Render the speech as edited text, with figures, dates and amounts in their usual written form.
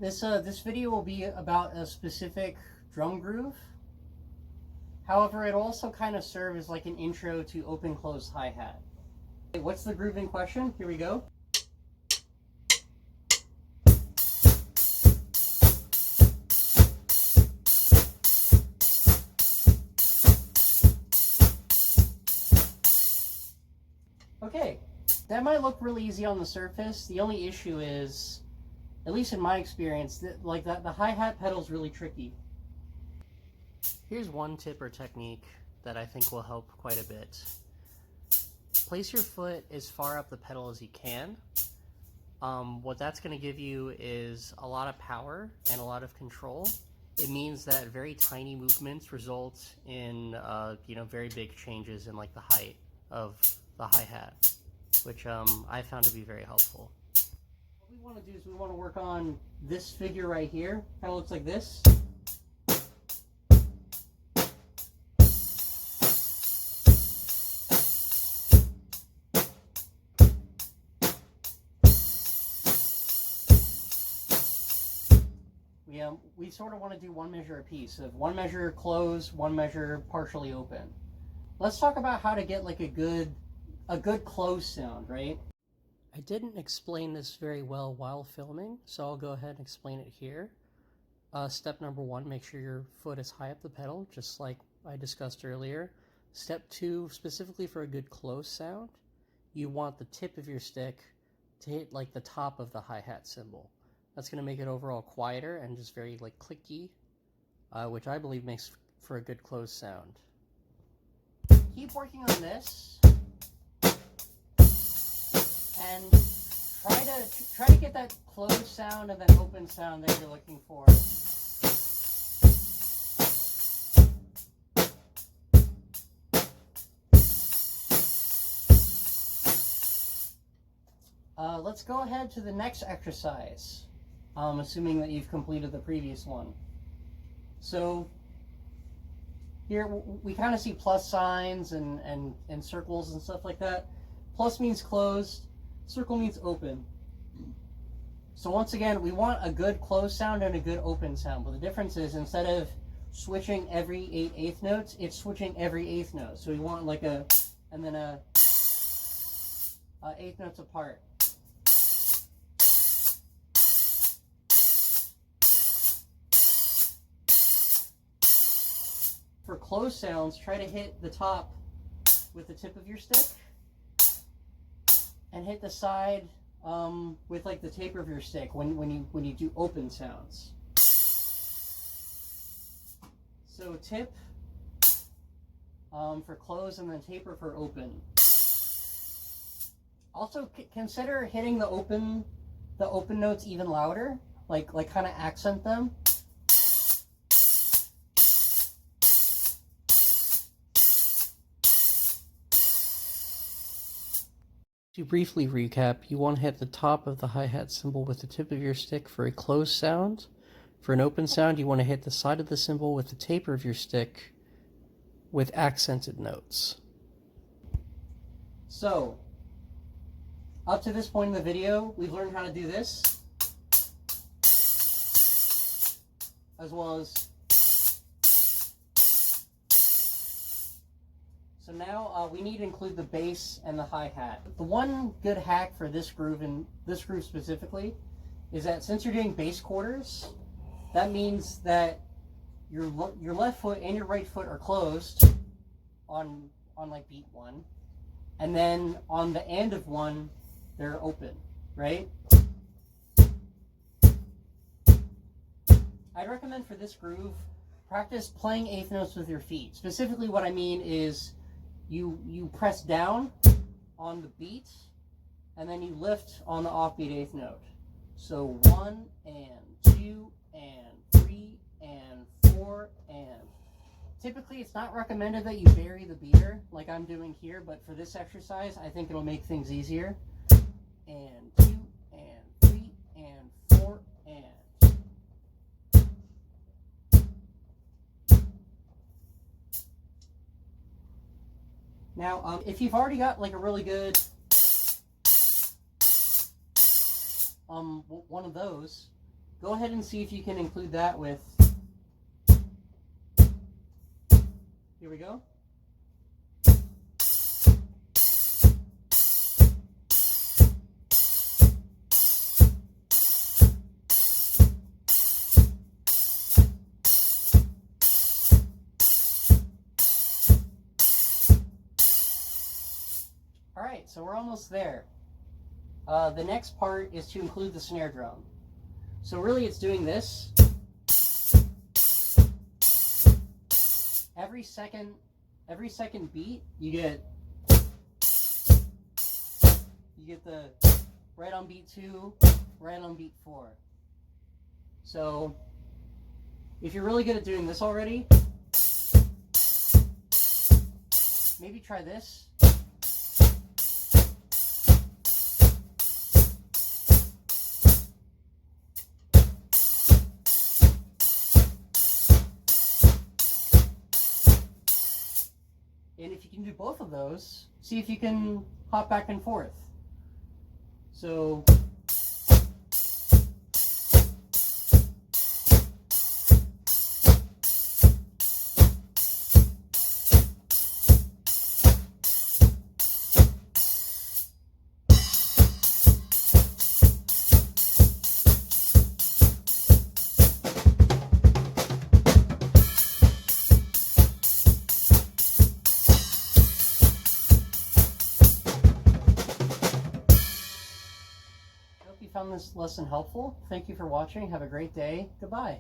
This video will be about a specific drum groove. However, it also kind of serves as like an intro to open-close hi-hat. What's the groove in question? Here we go. Okay, that might look really easy on the surface. The only issue is, at least in my experience, the hi-hat pedal is really tricky. Here's one tip or technique that I think will help quite a bit. Place your foot as far up the pedal as you can. What that's going to give you is a lot of power and a lot of control. It means that very tiny movements result in very big changes in like the height of the hi-hat, which I found to be very helpful. What we want to do is we want to work on this figure right here. Kind of looks like this. We sort of want to do one measure a piece of one measure closed, one measure partially open. Let's talk about how to get like a good close sound, right? I didn't explain this very well while filming, so I'll go ahead and explain it here. Step number one, make sure your foot is high up the pedal, just like I discussed earlier. Step two, specifically for a good close sound, you want the tip of your stick to hit like the top of the hi-hat cymbal. That's going to make it overall quieter and just very like clicky, which I believe makes for a good close sound. Keep working on this, and try to get that closed sound and that open sound that you're looking for. Let's go ahead to the next exercise. Assuming that you've completed the previous one. So here we kind of see plus signs and circles and stuff like that. Plus means closed, circle means open. So once again, we want a good closed sound and a good open sound. But the difference is, instead of switching every 8/8 notes, it's switching every 8th note. So we want like a, and then a 8 notes apart. For closed sounds, try to hit the top with the tip of your stick and hit the side with like the taper of your stick when you do open sounds. So tip for close and then taper for open. Also consider hitting the open notes even louder, like kind of accent them. To briefly recap, you want to hit the top of the hi-hat cymbal with the tip of your stick for a closed sound. For an open sound, you want to hit the side of the cymbal with the taper of your stick with accented notes. So, up to this point in the video, we've learned how to do this, as well as. So now we need to include the bass and the hi-hat. The one good hack for this groove, and this groove specifically, is that since you're doing bass quarters, that means that your left foot and your right foot are closed on like beat 1, and then on the end of 1, they're open, right? I'd recommend for this groove, practice playing 8th notes with your feet. Specifically, what I mean is, you press down on the beat, and then you lift on the offbeat 8th note. So 1 and 2 and 3 and 4 and. Typically, it's not recommended that you bury the beater like I'm doing here, but for this exercise, I think it'll make things easier. And 2 and 3 and 4 and. Now, if you've already got like a really good one of those, go ahead and see if you can include that with, here we go. Alright, so we're almost there. The next part is to include the snare drum. So really it's doing this. Every second beat, you get the right on beat 2, right on beat 4. So if you're really good at doing this already, maybe try this. And if you can do both of those, see if you can hop back and forth. So found this lesson helpful. Thank you for watching. Have a great day. Goodbye.